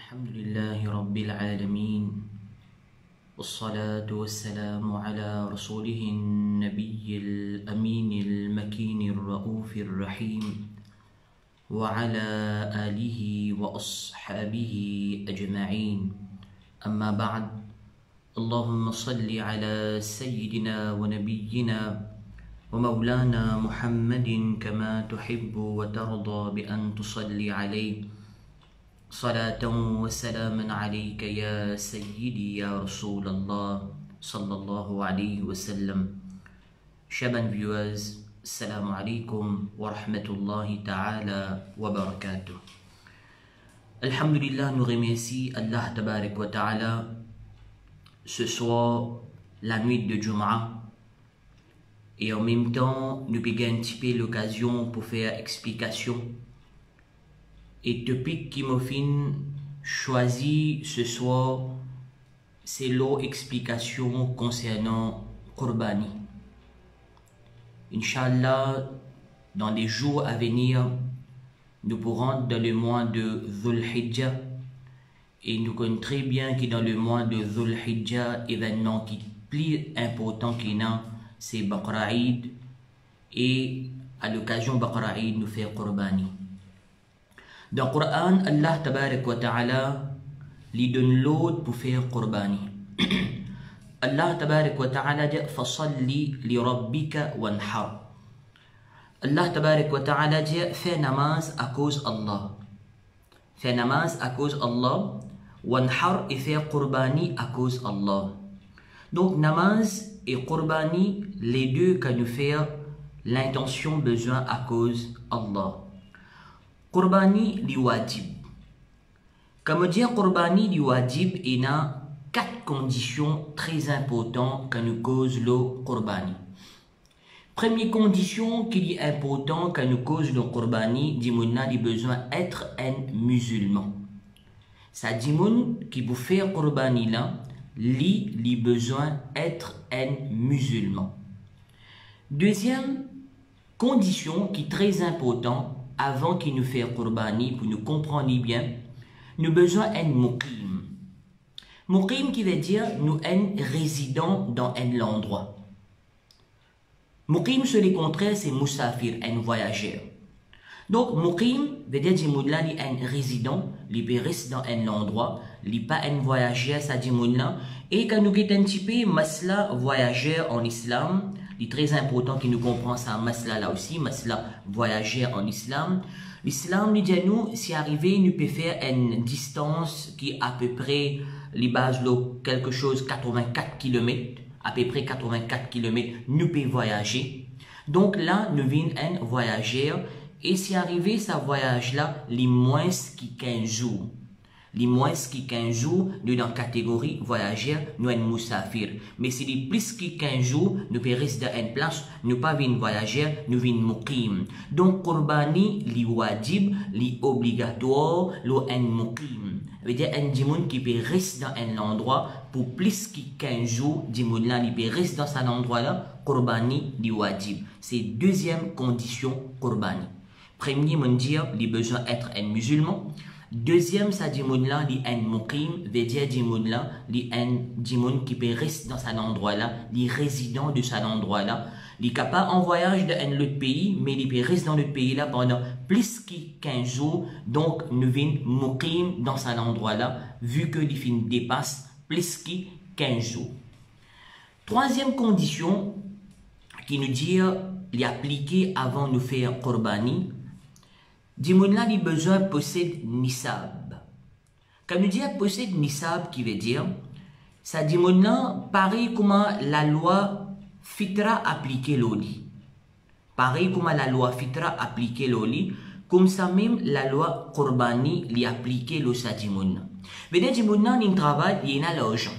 الحمد لله رب العالمين والصلاة والسلام على رسوله النبي الأمين المكين الرؤوف الرحيم وعلى آله وأصحابه أجمعين. أما بعد، اللهم صل على سيدنا ونبينا ومولانا محمد كما تحب وترضى بأن تصلي عليه صلاة وسلاما عليك يا سيدي يا رسول الله صلى الله عليه وسلم. Shaban viewers, Assalamu alaikum wa rahmatullahi ta'ala wa barakatuh. Alhamdulillah, nous remercions Allah tabarak wa ta'ala ce soir, la nuit de Jum'ah, et en même temps nous payons un petit peu l'occasion pour faire explication et topic qui m'a choisi ce soir, c'est l'explication concernant Qurbani. Inch'Allah, dans les jours à venir, nous pourrons dans le mois de Dhul Hijjah, et nous connaissons très bien que dans le mois de Dhul Hijjah, événement qui est plus important qu'il y a, c'est Baqara Eid, et à l'occasion Baqara Eid, nous faisons Qurbani. Dans le Coran, Allah tabarak wa ta'ala lui donne l'ordre pour faire Qurbani. Allah tabarak wa ta'ala dit Fasalli li rabbika wanhar. Allah tabarak wa ta'ala dit fais namaz à cause Allah. Fais namaz à cause Allah. Wanhar et faire Qurbani à cause Allah. Donc namaz et Qurbani, les deux que nous faisons l'intention besoin à cause Allah. Qurbani li wajib. Comme dire Qurbani li wajib, il y a 4 conditions très importantes que nous cause le Qurbani. Première condition qui est importante que nous cause le Qurbani, dit qu'on a besoin d'être un musulman. Ça dit qui pour faire Qurbani là, li besoin d'être un musulman. Deuxième condition qui est très importante, avant qu'il nous fasse Qurbani, pour nous comprendre bien, nous avons besoin d'un muqim. Muqim qui veut dire nous un résident dans un endroit. Muqim, sur le contraire, c'est musafir, un voyageur. Donc, muqim veut dire qu'il est un résident, il reste dans un endroit, il n'est pas un voyageur, ça dit moula. Et quand nous avons un petit peu masla voyageur en islam, il est très important que nous comprenions ça, masla là aussi, masla voyageur en islam. L'islam nous dit à nous, si arrivé, nous pouvons faire une distance qui est à peu près, les bases quelque chose 84 km, à peu près 84 km, nous pouvons voyager. Donc là, nous venons un voyageur, et si arrivé, ça voyage là, les moins qui 15 jours. Les moins qui 15 jours, nous dans la catégorie voyageur, nous sommes musafir. Mais si les plus qui 15 jours, nous pouvons rester dans une place, nous pas venir voyageur, nous venir muqim. Donc, Qurbani, li wajib, li obligatoire, lo en muqim. Ça veut dire un dimoun qui peut rester dans un endroit pour plus que 15 jours, dimoun là, il peut rester dans cet endroit là, Qurbani, li wajib. C'est deuxième condition Qurbani. Premier, mon dire, il a besoin d'être un musulman. Deuxième, ça dit là, li un muqim, veut dire là, li un dimoun qui peut rester dans cet endroit-là, li résident de cet endroit-là, li capable en voyage dans un autre pays, mais il peut rester dans le pays-là pendant plus que 15 jours, donc nous venons muqim dans cet endroit-là, vu que les films dépassent plus que 15 jours. Troisième condition, qui nous dit, li appliquer avant de faire Qurbani, Dimoun là, il a besoin de posséder nisab. Quand nous disons possède nisab, qui veut dire, ça dimoun là, pareil comme la loi fitra appliquée l'oli. Pareil comme la loi fitra appliquée l'oli, comme ça même la loi Qurbani li appliquée le sa dimoun. Mais des dimoun là, il travaille, il y a l'argent.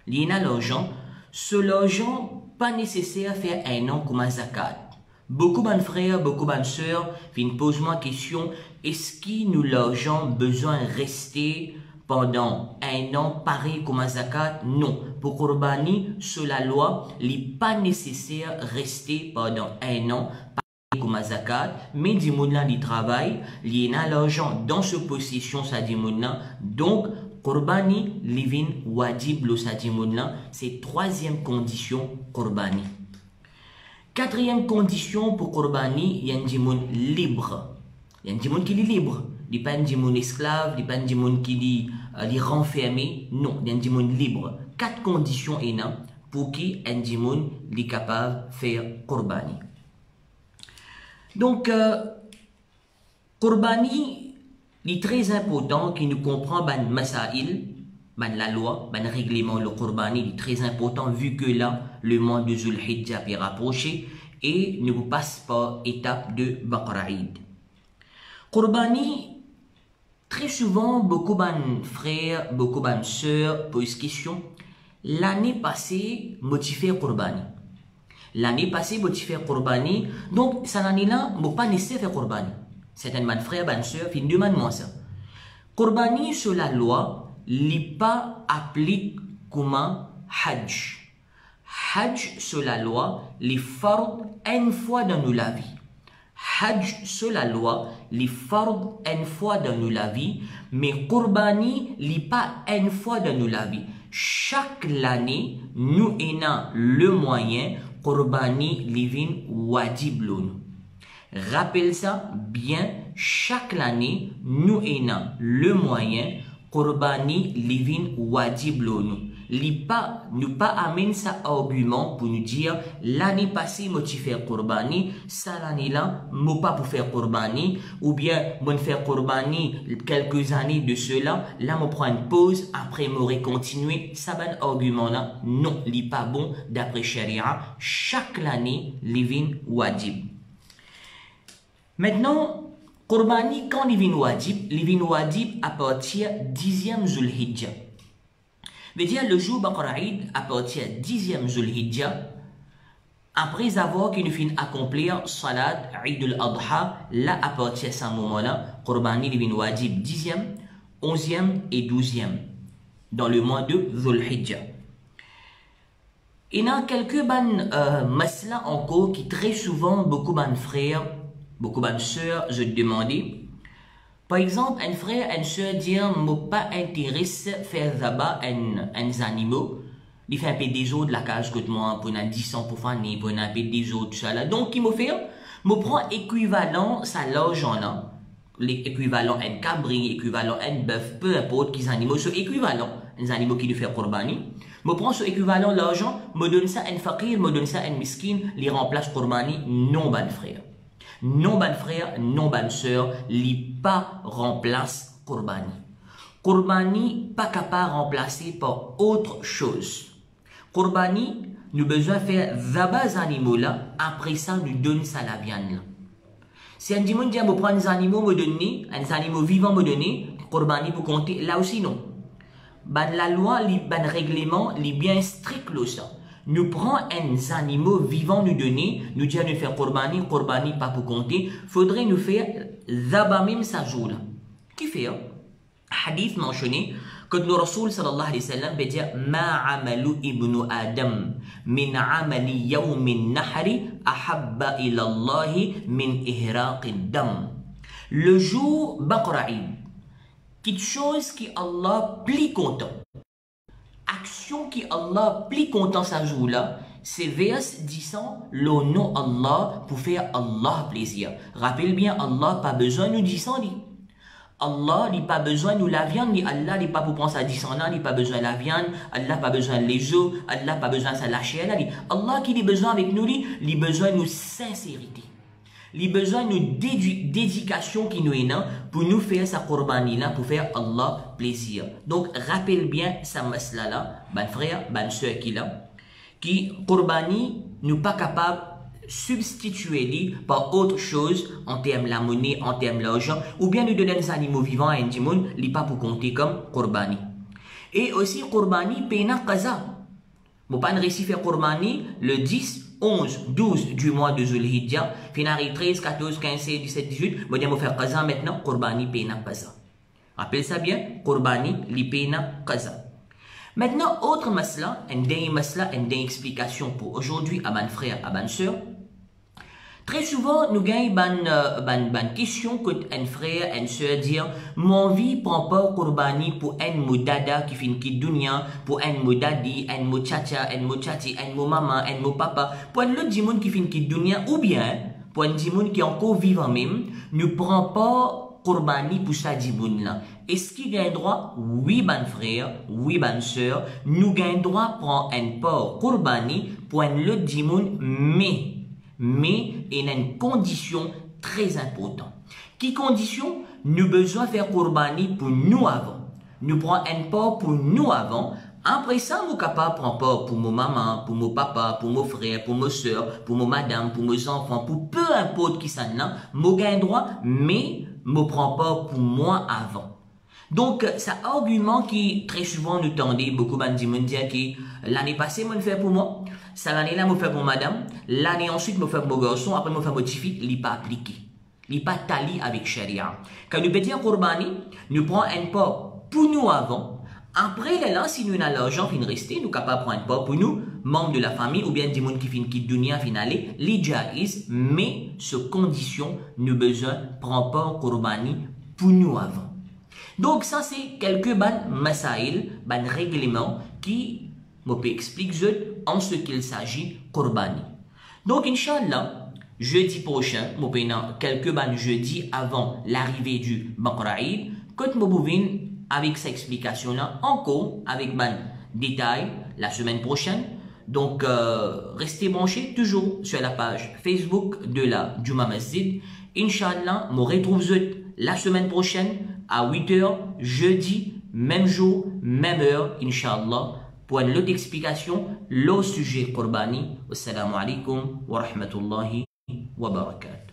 Il y a l'argent. Ce l'argent, pas nécessaire à faire un an comme un zakat. Beaucoup de frères, beaucoup de sœurs viennent poser moi question, est-ce que nous l'argent besoin de rester pendant un an pareil comme un zakat? Non. Pour Qurbani, sur la loi, il n'est pas nécessaire de rester pendant un an pareil comme ma zakat, mais du moulin du travail, il y a l'argent dans ce possession, ça dit moulin, donc, Qurbani, livin wajib, lo ça dit moulin, c'est troisième condition, Qurbani. Quatrième condition pour Qurbani, il y a un djimoun libre. Il y a un djimoun qui est libre. Il n'y a pas un djimoun esclave, il n'y a pas un djimoun qui est renfermé. Non, il y a un djimoun libre. 4 conditions pour qui un djimoun est capable de faire Qurbani. Donc, Qurbani est très important qui nous comprend ban masail, ban la loi, ban règlement, le Qurbani est très important vu que là, le mois de Zulhijjah est rapproché et ne vous passe pas étape de Baqara Eid. Qurbani, très souvent, beaucoup de frères, beaucoup de sœurs posent question. L'année passée, motivé Qurbani. L'année passée, motivé Qurbani. Donc, cette année-là, je pas nécessaire faire Qurbani. Certains de frères, de sœurs, ils demandent moi ça. Qurbani sur la loi, n'est pas appelé comme Hajj. Hajj sur la loi, les fard une fois dans nous la vie. Hajj sur la loi, les fard une fois dans nous la vie, mais Qurbani n'est pas une fois dans nous la vie. Chaque année, nous avons le moyen Qurbani livin wajib l'onu. Rappelle ça bien, chaque année, nous avons le moyen Qurbani livin wajib l'onu. Nous pas amène ça argument pour nous dire l'année passée moi tu fais Qurbani, ça l'année là moi pas pour faire Qurbani, ou bien moi faire Qurbani quelques années de cela, là moi prends une pause, après moi continuer, ça va un argument là, non, n'est pas bon d'après Sharia, chaque année livin wajib. Maintenant, Qurbani quand livin wajib à partir 10e Zulhijjah. Veut dire le jour Baqara Eid à partir du 10e Zulhijjah, après avoir qu'il nous finit accomplir Salat Eid al-Adha, là à partir de ce moment-là, Qurbani devient wajib 10e, 11e et 12e dans le mois de Zulhijjah. Il y a quelques masla encore qui très souvent beaucoup de frères, beaucoup de sœurs se demandaient. Par exemple, un frère, une soeur dit, moi pas intéressé faire là-bas un animaux. Il fait un peu des autres de la cage que moi, pour un 10 pour faire pour un peu des autres, tout ça là. Donc, il me fait, me prend équivalent, ça l'argent là. L'équivalent un cabri, équivalent un bœuf, peu importe qu'ils animaux, sont équivalents. Les animaux qui lui font Qurbani. Me prend ce équivalent l'argent, me donne ça un fakir, me donne ça un miskin, les remplace Qurbani, non, ban frère. Non, ban frère, non, ban sœur, li pas remplace Qurbani. Qurbani pas capable de remplacer par autre chose. Qurbani, nous besoin faire d'abord animaux là, après ça, nous donne ça la viande là. Si un dimanche, je prends des animaux, me donner, des animaux vivants me donner, Qurbani pour compter, là aussi non. Ban la loi, ban règlement, li bien strict là ça. Nous prenons un animal vivant nous donner, nous disons nous faire Qurbani, Qurbani pas pour compter, faudrait nous faire zabamim sa jour. Qui fait? Hadith mentionné que le Rasoul sallallahu alayhi wa sallam veut dire ma amalu ibnu Adam min amali yawmin nahri ahabba ila Allahi min ihraqid dam. Le jour Baqara Eid, quelque chose qui Allah plus content. Action qui Allah plus content sa jour là, c'est vers disant le nom Allah pour faire Allah plaisir. Rappelle bien, Allah pas besoin nous disant dit. Allah n'a pas besoin nous la viande, ni Allah n'a pas pour penser à disant là, n'a pas besoin la viande, Allah pas besoin les os, Allah pas besoin ça lâcher là. Allah qui a besoin avec nous, il a besoin nous sincérité. Il a besoin de dédication qui nous est là pour nous faire sa Qurbani là, pour faire Allah plaisir. Donc, rappelle bien sa masla là, ban frère, ban soeur qui là, qui Qurbani nous pas capable de substituer par autre chose en termes de la monnaie, en termes de l'argent, ou bien nous donner des animaux vivants à un timoun, il pas pour compter comme Qurbani. Et aussi Qurbani pena qaza. Vous pas réussi faire Qurbani le 10, 11, 12 du mois de Zulhijjah, finari 13, 14, 15, 16, 17, 18, vous allez faire qaza maintenant, Qurbani pena qaza. Rappelez ça bien, Qurbani li pena qaza. Maintenant, autre masla, une dernière explication pour aujourd'hui à mon frère, à ma soeur. Très souvent, nous gagnons une question que un frère, une soeur dire, mon vie prend pas qurbani pour un mot dada qui finit qui dunya, pour un mot dadi, un mot tchacha, un mot tchati, un mot maman, un mot papa, pour un autre dimoun qui finit qui dunya, ou bien, pour un dimoun qui est encore vivant même, ne prend pas qurbani pour sa dimoun là. Est-ce qu'il gagne droit? Oui, ban frère, oui, ban soeur, nous gagnons droit pour un port qurbani pour un autre dimoun, mais il y a une condition très importante. Qui condition? Nous besoin faire qurbani pour nous avant. Nous prenons un port pour nous avant. Après ça, nous sommes capables de prendre port pour mon maman, pour mon papa, pour mon frère, pour mes soeurs, pour mon madame, pour mes enfants, pour peu importe qui ça n'a, nous gagne droit, mais nous prends port pour moi avant. Donc, c'est un argument qui, très souvent, nous tendait, beaucoup de gens me disent que l'année passée, je le fais pour moi, cette année-là, je le fais pour madame, l'année ensuite, je le fais pour mon garçon, après, je le fais pour mon petit-fils, il n'est pas appliqué. Il n'est pas tali avec Sharia. Quand nous pétons Qurbani, nous prenons un port pour nous avant. Après, là, si nous avons l'argent qui reste, nous sommes capables de prendre un port pour nous, membres de la famille, ou bien des gens qui finissent qui dunya finale, les jaiz, mais, ce condition, nous besoin de prendre port Qurbani pour nous avant. Donc, ça, c'est quelques masail, règlements qui me peut expliquer en ce qu'il s'agit Qurbani. Donc, Inch'Allah, jeudi prochain, je vais quelques jeudi avant l'arrivée du Baqra'id, quand je vais avec cette explication-là, encore avec détail la semaine prochaine. Donc, restez branchés toujours sur la page Facebook de la Juma Masjid. Inch'Allah, je me retrouve la semaine prochaine à 8 h, jeudi, même jour, même heure, Inch'Allah, pour une autre explication, le sujet Qurbani. Wassalamu alaikum wa rahmatullahi wa barakatuh.